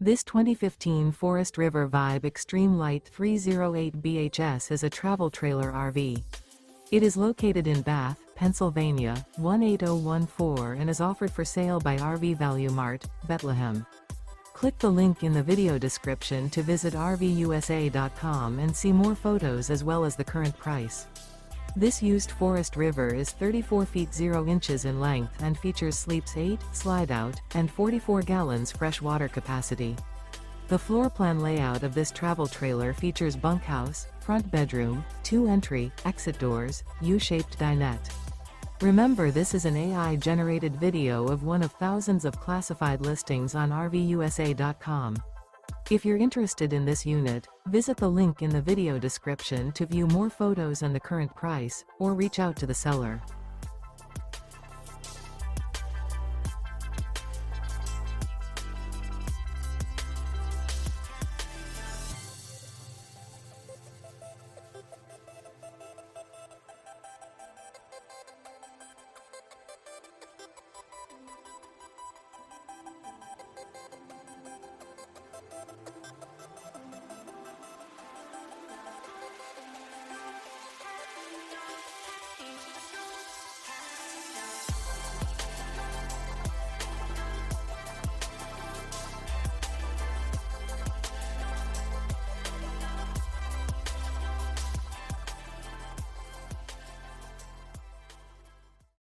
This 2015 Forest River Vibe Extreme Lite 308 BHS is a travel trailer RV. It is located in Bath, Pennsylvania, 18014 and is offered for sale by RV Value Mart, Behtlehem. Click the link in the video description to visit RVUSA.com and see more photos as well as the current price. This used Forest River is 34 feet 0 inches in length and features sleeps 8, Slideout, and 44 gallons fresh water capacity. The floor plan layout of this travel trailer features bunkhouse, front bedroom, 2 entry, exit doors, U-shaped dinette. Remember, this is an AI-generated video of one of thousands of classified listings on RVUSA.com. If you're interested in this unit, visit the link in the video description to view more photos and the current price, or reach out to the seller.